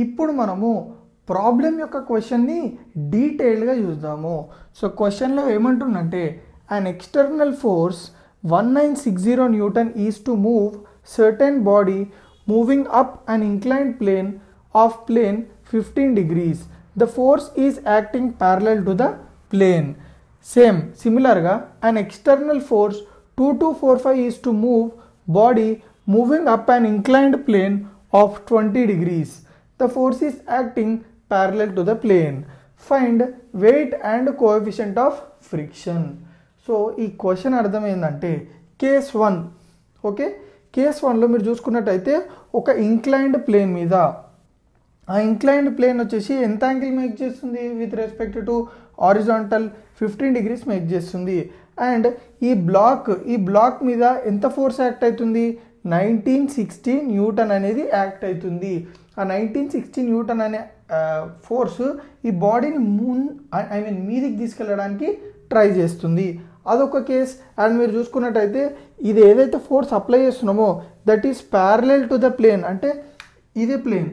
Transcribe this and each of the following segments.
ఇప్పుడు మనము ప్రాబ్లం యొక్క క్వశ్చన్ని డీటెయిల్గా చూద్దాము. సో క్వశ్చన్లో ఏమంటుందంటే an external force 1960 Newton is to move certain body moving up an inclined plane of plane 15 degrees. The force is acting parallel to the plane. Similarly, an external force 2245 is to move body moving up an inclined plane of 20 degrees. The force is acting parallel to the plane. Find weight and coefficient of friction. So ఈ question అర్థమైందంటే case 1 okay. Case 1లో మీరు చూసుకున్నట్టయితే ఒక inclined plane మీద ఆ inclined plane వచ్చేసి ఎంత angle make చేస్తుంది with respect to horizontal 15 degrees make చేస్తుంది. అండ్ ఈ బ్లాక్ మీద ఎంత ఫోర్స్ యాక్ట్ అవుతుంది 1960 న్యూటన్ అనేది యాక్ట్ అవుతుంది. ఆ 1960 న్యూటన్ అనే ఫోర్స్ ఈ బాడీని మీదికి తీసుకెళ్ళడానికి ట్రై చేస్తుంది. అదొక కేస్. అండ్ మీరు చూసుకున్నట్టయితే ఇది ఏదైతే ఫోర్స్ అప్లై చేస్తున్నామో that is parallel to the plane, అంటే ఇదే ప్లేన్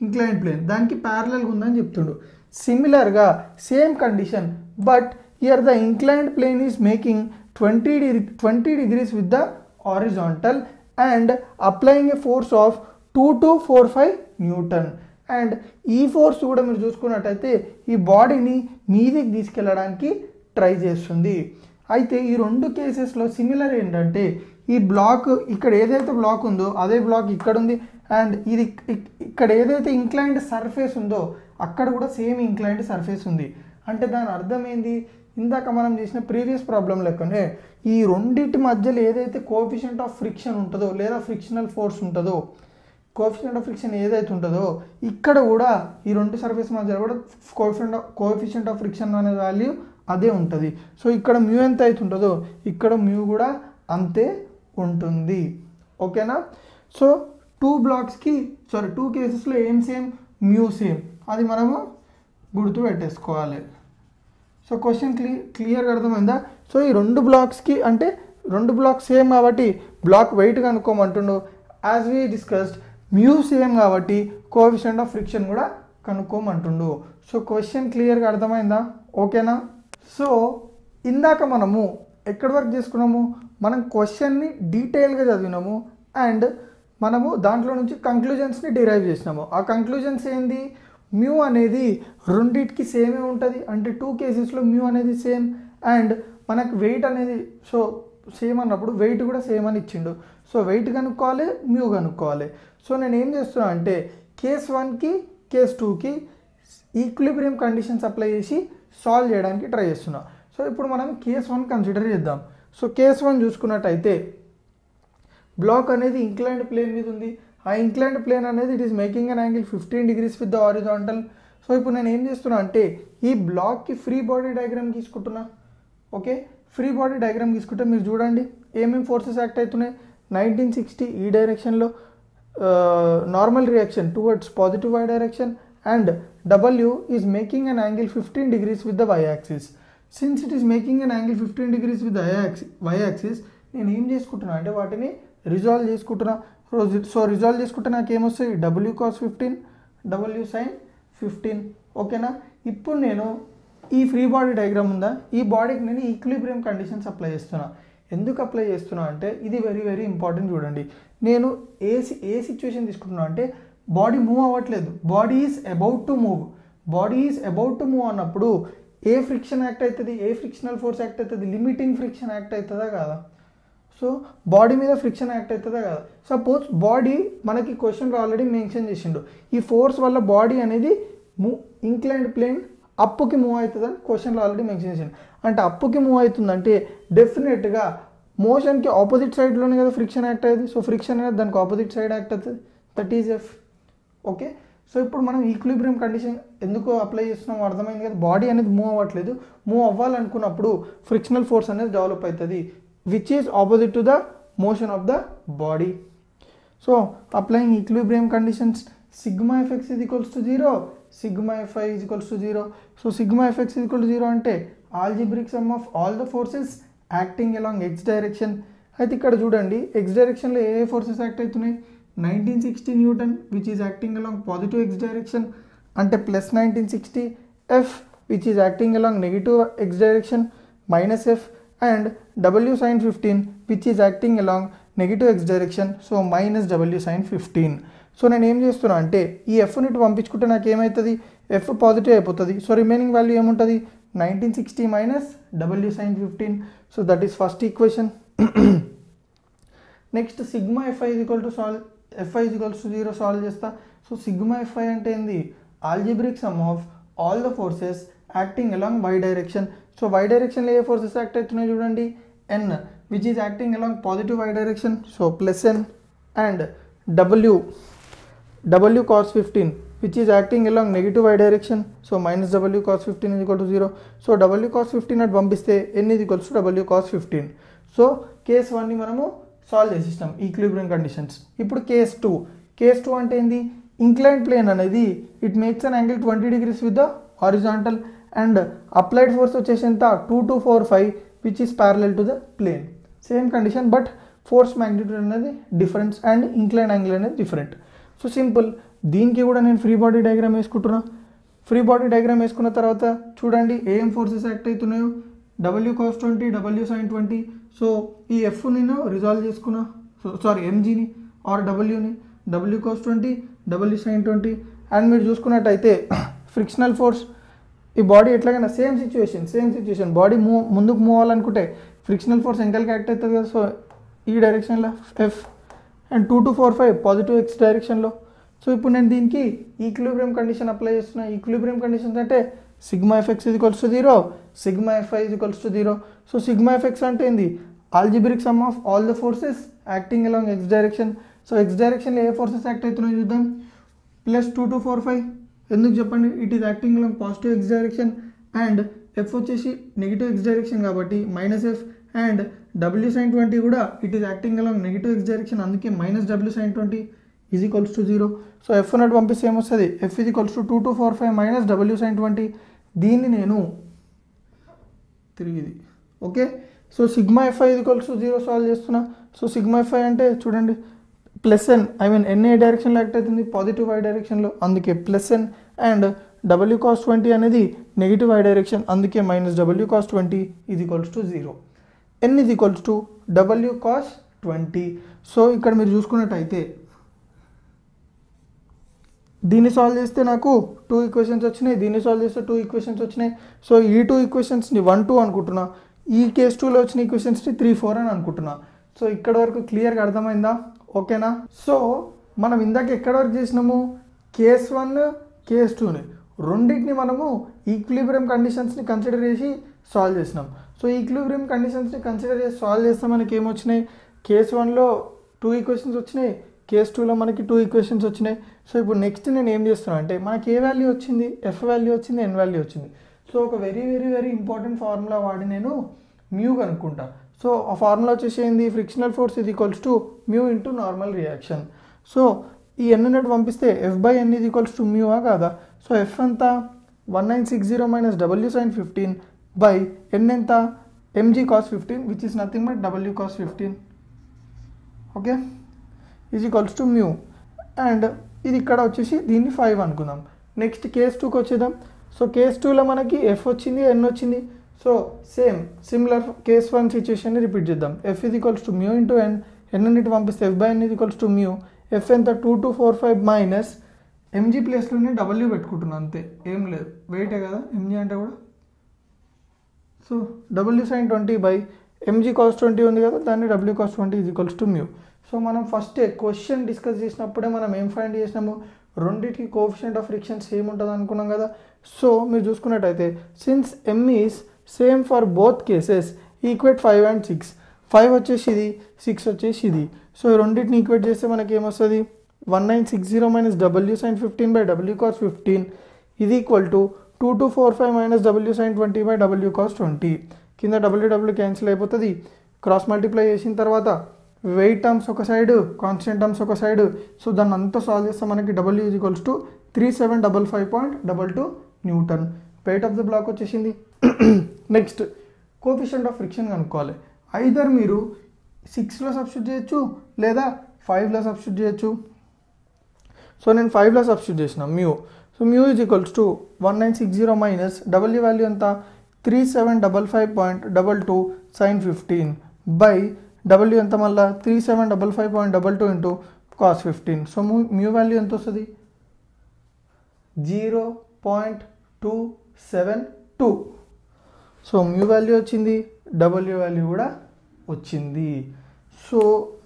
ఇంక్లైన్డ్ ప్లేన్ దానికి ప్యారలల్గా ఉందని చెప్తుండు. సిమిలర్గా same condition but here the inclined plane is making 20 degrees with the horizontal and applying a force of 2245 newton. And ఈ force కూడా మీరు చూసుకున్నట్టయితే ఈ బాడీని మీదికి తీసుకెళ్ళడానికి ట్రై చేస్తుంది. అయితే ఈ రెండు కేసెస్లో సిమిలర్ ఏంటంటే ఈ బ్లాక్ ఇక్కడ ఏదైతే బ్లాక్ ఉందో అదే బ్లాక్ ఇక్కడ ఉంది. అండ్ ఇది ఇక్కడ ఏదైతే ఇంక్లైన్డ్ సర్ఫేస్ ఉందో అక్కడ కూడా సేమ్ ఇంక్లైన్డ్ సర్ఫేస్ ఉంది. అంటే దాని అర్థం ఏంది, ఇందాక మనం చేసిన ప్రీవియస్ ప్రాబ్లం లెక్కనే ఈ రెండింటి మధ్యలో ఏదైతే కోఎఫిషియంట్ ఆఫ్ ఫ్రిక్షన్ ఉంటుందో లేదా ఫ్రిక్షనల్ ఫోర్స్ ఉంటుందో కోఎఫిషియంట్ ఆఫ్ ఫ్రిక్షన్ ఏదైతే ఉంటుందో ఇక్కడ కూడా ఈ రెండు సర్ఫేస్ మధ్యలో కూడా కోఎఫిషియంట్ ఆఫ్ ఫ్రిక్షన్ అనే వాల్యూ అదే ఉంటుంది. సో ఇక్కడ మ్యూ ఎంత అయితే ఉంటుందో ఇక్కడ మ్యూ కూడా అంతే ఉంటుంది. ఓకేనా. సో టూ కేసెస్లో ఏం సేమ్, మ్యూ సేమ్, అది మనము గుర్తు పెట్టేసుకోవాలి. సో క్వశ్చన్ క్లియర్గా అర్థమైందా. సో ఈ రెండు బ్లాక్స్కి అంటే రెండు బ్లాక్స్ సేమ్ కాబట్టి బ్లాక్ వెయిట్ కనుక్కోమంటుండు. As we discussed mu same కాబట్టి కోఎఫిషియంట్ ఆఫ్ ఫ్రిక్షన్ కూడా కనుక్కోమంటుండు. సో క్వశ్చన్ క్లియర్గా అర్థమైందా, ఓకేనా. సో ఇందాక మనము ఎక్కడి వరకు చేసుకున్నాము, మనం క్వశ్చన్ని డీటెయిల్గా చదివినాము అండ్ మనము దాంట్లో నుంచి కంక్లూజన్స్ని డిరైవ్ చేసినాము. ఆ కంక్లూజన్స్ ఏంది, మ్యూ అనేది రెండింటికి సేమే ఉంటుంది, అంటే 2 కేసెస్లో మ్యూ అనేది సేమ్. అండ్ మనకు వెయిట్ అనేది సో సేమ్ అన్నప్పుడు వెయిట్ కూడా సేమ్ అని ఇచ్చిండు. సో వెయిట్ కనుక్కోవాలి, మ్యూ కనుక్కోవాలి. సో నేను ఏం చేస్తున్నా అంటే కేస్ 1కి కేస్ 2కి ఈక్విలిబ్రియం కండిషన్స్ అప్లై చేసి సాల్వ్ చేయడానికి ట్రై చేస్తున్నా. సో ఇప్పుడు మనం కేస్ 1 కన్సిడర్ చేద్దాం. సో కేస్ 1 చూసుకున్నట్టయితే బ్లాక్ అనేది ఇంక్లైన్డ్ ప్లేన్ మీద ఉంది. ఆ ఇంక్లైన్డ్ ప్లేన్ అనేది it is making an angle 15 degrees with the horizontal. So ఇప్పుడు నేను ఏం చేస్తున్నా అంటే ఈ బ్లాక్కి ఫ్రీ బాడీ డయాగ్రామ్ తీసుకుంటున్నా. ఓకే, ఫ్రీ బాడీ డయాగ్రామ్ తీసుకుంటే మీరు చూడండి ఏమేమి ఫోర్సెస్ యాక్ట్ అవుతున్నాయి. 1960 ఈ డైరెక్షన్లో normal reaction towards positive y direction and W is making an angle 15 degrees with the y-axis. Since it is making an angle 15 degrees with the y-axis, నేను ఏం చేసుకుంటున్నా అంటే వాటిని రిజాల్వ్ చేసుకుంటున్నా. సో రిజాల్వ్ చేసుకుంటే నాకు ఏమొస్తాయి, W cos 15, W sin 15. ఓకేనా. ఇప్పుడు నేను ఈ ఫ్రీ బాడీ డయాగ్రామ్ ఉందా, ఈ బాడీకి నేను ఈక్విలిబ్రియం కండిషన్స్ అప్లై చేస్తున్నా. ఎందుకు అప్లై చేస్తున్నా అంటే ఇది వెరీ వెరీ ఇంపార్టెంట్. చూడండి నేను ఏ సిచ్యువేషన్ తీసుకుంటున్నా అంటే బాడీ మూవ్ అవ్వట్లేదు, body is about to move అన్నప్పుడు ఏ ఫ్రిక్షన్ యాక్ట్ అవుతుంది, ఏ ఫ్రిక్షనల్ ఫోర్స్ యాక్ట్ అవుతుంది, లిమిటింగ్ ఫ్రిక్షన్ యాక్ట్ అవుతుందా కాదా. సో బాడీ మీద ఫ్రిక్షన్ యాక్ట్ అవుతుందా కదా. సపోజ్ బాడీ మనకి క్వశ్చన్లో ఆల్రెడీ మెన్షన్ చేసిండు ఈ ఫోర్స్ వల్ల బాడీ అనేది ఇంక్లైన్డ్ ప్లేన్ అప్పుకి మూవ్ అవుతుందని క్వశ్చన్లో ఆల్రెడీ మెన్షన్ చేసిండు. అంటే అప్పుకి మూవ్ అవుతుందంటే డెఫినెట్గా మోషన్కి ఆపోజిట్ సైడ్లోనే కదా ఫ్రిక్షన్ యాక్ట్ అయ్యేది. సో ఫ్రిక్షన్ అనేది దానికి ఆపోజిట్ సైడ్ యాక్ట్ అవుతుంది, that is F. Okay. So ఇప్పుడు మనం ఈక్విలిబ్రియం కండిషన్ ఎందుకు అప్లై చేస్తున్నాం అర్థమైంది కదా. బాడీ అనేది మూవ్ అవ్వట్లేదు, మూవ్ అవ్వాలనుకున్నప్పుడు ఫ్రిక్షనల్ ఫోర్స్ అనేది డెవలప్ అవుతుంది which is opposite to the motion of the body. So applying equilibrium conditions sigma FX is equals to 0, sigma f i is equals to 0. So sigma FX is equal to 0 అంటే algebraic sum of all the forces acting along X direction. అయితే ఇక్కడ చూడండి X డైరెక్షన్లో ఏ forces act అవుతున్నాయి, 1960 Newton which is acting along positive x direction అంటే plus 1960, F which is acting along negative x direction minus F, and W sin 15 which is acting along negative x direction, so minus W sin 15. So నేను ఏం చేస్తున్నా అంటే ఈ ఎఫ్ని ఇటు పంపించుకుంటే నాకు ఏమవుతుంది, ఎఫ్ పాజిటివ్ అయిపోతుంది. సో రిమైనింగ్ వాల్యూ ఏముంటుంది, 1960 minus W sin 15. So that is first equation. Next sigma f i is equal to FI is equals to 0 solve చేస్తా. సో సిగ్మా ఎఫ్ఐ అంటే ఏంది, algebraic sum of all the forces acting along Y direction. So Y డైరెక్షన్లో ఏ forces act అవుతున్నాయి చూడండి, N which is acting along positive Y direction, so plus N, and W cos 15 which is acting along negative y direction, so minus W cos 15 is equal to 0. So W cos 15 at పంపిస్తే n is equals to W cos 15. So case 1ని మనము solve చేసిస్తాం equilibrium conditions. ఇప్పుడు case 2 అంటే ఏంది, inclined plane అనేది it makes an angle 20 degrees with the horizontal and applied force వచ్చేసి ఎంత 2245 which is parallel to the plane. Same condition but force magnitude అనేది డిఫరెన్స్ అండ్ ఇంక్లైన్డ్ యాంగిల్ అనేది different. So simple, దీనికి కూడా నేను free body diagram వేసుకుంటున్నా. Free body diagram వేసుకున్న తర్వాత చూడండి ఏం ఫోర్సెస్ యాక్ట్ అవుతున్నాయో, W cos 20, W sin 20. So ఈ ఎఫ్ నేను రిజాల్వ్ చేసుకున్నా, ఎంజీని ఆర్ డబ్ల్యూని, W cos 20, W sin 20. And మీరు చూసుకున్నట్టయితే ఫ్రిక్షనల్ ఫోర్స్, ఈ బాడీ ఎట్లాగైనా సేమ్ సిచ్యువేషన్ బాడీ ముందుకు మూవ్ అవ్వాలనుకుంటే ఫ్రిక్షనల్ ఫోర్స్ ఎంకల్కి యాక్ట్ అవుతుంది కదా. సో ఈ డైరెక్షన్లో ఎఫ్ అండ్ 2245 పాజిటివ్ ఎక్స్ డైరెక్షన్లో. సో ఇప్పుడు నేను దీనికి ఈక్విలిబ్రియం కండిషన్ అప్లై చేస్తున్నా. ఈక్విలిబ్రియం కండిషన్స్ అంటే sigma FX is equals to 0, sigma f i is equals to 0. So sigma F X అంటే ఏంది, algebraic sum of all the forces acting along X direction. So X డైరెక్షన్లో ఏ forces act అవుతున్నాయో చూద్దాం. Plus 2245 ఎందుకు చెప్పండి, it is acting along positive X direction and F వచ్చేసి negative X direction కాబట్టి minus F, and W sin 20 కూడా it is acting along negative X direction, అందుకే minus W sin 20 is equals to 0. So F అన్నట్టు పంపిస్తే ఏమొస్తుంది, F is equals to 2245 minus W sin 20. దీన్ని నేను తిరిగిది okay. So sigma f i is equals to 0 solve చేస్తున్నా. So sigma FI అంటే చూడండి ప్లస్ ఎన్, ఎన్ ఏ డైరెక్షన్లో యాక్ట్ అవుతుంది, పాజిటివ్ వై డైరెక్షన్లో, అందుకే plus N, and W cos 20 అనేది నెగిటివ్ వై డైరెక్షన్, అందుకే minus W cos 20 is equals to 0. n is equals to W cos 20. So ఇక్కడ మీరు చూసుకున్నట్టయితే దీన్ని సాల్వ్ చేస్తే నాకు 2 ఈక్వేషన్స్ వచ్చినాయి, దీన్ని సాల్వ్ చేస్తే 2 ఈక్వేషన్స్ వచ్చినాయి. సో ఈ 2 ఈక్వేషన్స్ని 1, 2 అనుకుంటున్నా, ఈ కేస్ 2లో వచ్చిన ఈక్వేషన్స్ని 3, 4 అని అనుకుంటున్నా. సో ఇక్కడ వరకు క్లియర్గా అర్థమైందా, ఓకేనా. సో మనం ఇందాక ఎక్కడ వరకు చేసినాము, కేస్ 1, కేస్ 2ని రెండింటిని మనము ఈక్విలిబ్రియం కండిషన్స్ని కన్సిడర్ చేసి సాల్వ్ చేసినాం. సో ఈక్విలిబ్రియం కండిషన్స్ని కన్సిడర్ చేసి సాల్వ్ చేస్తే మనకి ఏమొచ్చినాయి, కేస్ 1లో 2 ఈక్వేషన్స్ వచ్చినాయి, కేస్ 2లో మనకి 2 ఈక్వేషన్స్ వచ్చినాయి. సో ఇప్పుడు నెక్స్ట్ నేను ఏం చేస్తున్నాను అంటే మనకి ఏ వాల్యూ వచ్చింది, ఎఫ్ వాల్యూ వచ్చింది, ఎన్ వాల్యూ వచ్చింది. సో ఒక very very very important formula వాడి నేను మ్యూ కనుక్కుంటా. సో ఆ ఫార్ములా వచ్చేసి ఏంది, frictional force is equals to mu into normal reaction. So ఈ ఎన్ అన్నట్టు పంపిస్తే F by N is equals to మ్యూవా కాదా. సో ఎఫ్ అంతా 1960 మైనస్ W sin 15 బై ఎన్ ఎంత mg cos 15 which is nothing but W cos 15 okay is equals to mu. And ఇది ఇక్కడ వచ్చేసి దీన్ని 5 అనుకుందాం. నెక్స్ట్ కేస్ 2కి వచ్చేద్దాం. సో కేస్ 2లో మనకి ఎఫ్ వచ్చింది, ఎన్ వచ్చింది. సో సిమిలర్ కేస్ 1 సిచ్యువేషన్ని రిపీట్ చేద్దాం. F is equals to mu into ఎన్, ఎన్ అన్నిటి పంపిస్తే F by N is equals to mu. F ఎంత 2245 మైనస్ ఎంజీ ప్లేస్లోనే W పెట్టుకుంటున్నాను అంతే, ఏం లేదు, వెయిటే కదా ఎంజీ అంటే కూడా. So W sin 20 by mg cos 20 ఉంది కదా, దాన్ని W cos 20 is equals to mu. So మనం ఫస్ట్ క్వశ్చన్ డిస్కస్ చేసినప్పుడే మనం ఏం ఫైండ్ చేసినాము, రెండింటికి కోఎఫిషియంట్ ఆఫ్ ఫ్రిక్షన్ సేమ్ ఉంటుంది అనుకున్నాం కదా. సో మీరు చూసుకున్నట్టయితే since m is same for both cases equate 5 and 6. 5 వచ్చేసి ఇది, 6 వచ్చేసి ఇది. సో రెండింటిని ఈక్వేట్ చేస్తే మనకి ఏమొస్తుంది, 1960 minus W sin 15 by W cos 15 ఇది equal to 2245 minus W sin 20 by W cos 20. కింద W క్యాన్సిల్ అయిపోతుంది. క్రాస్ మల్టిప్లై చేసిన తర్వాత వెయిట్ టర్మ్స్ ఒక సైడ్, కాన్స్టెంట్ టర్మ్స్ ఒక సైడ్. సో దాన్ని అంతా సాల్వ్ చేస్తే మనకి W is equals to 3755.22 newton. Weight of the block వచ్చేసింది. నెక్స్ట్ కోఎఫిషియంట్ ఆఫ్ ఫ్రిక్షన్ కనుక్కోవాలి. ఐదర్ మీరు 6లో సబ్స్టిట్యూట్ చేయొచ్చు లేదా 5లో సబ్స్టిట్యూట్ చేయొచ్చు. సో నేను 5లో సబ్స్టిట్యూట్ చేసిన mu. So mu is equals to 1960 minus W value ఎంత 3755.22 sin 15 బై డబ్ల్యూ ఎంత మళ్ళీ 3755.22 into cos 15. So mu value ఎంత వస్తుంది 0.272. సో మ్యూ వాల్యూ వచ్చింది, డబ్ల్యూ వాల్యూ కూడా వచ్చింది. సో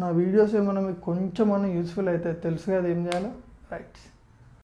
నా వీడియోస్ ఏమన్నా మీకు కొంచెం యూస్ఫుల్ అయితే తెలుసు కదా ఏం చేయాలో. రైట్.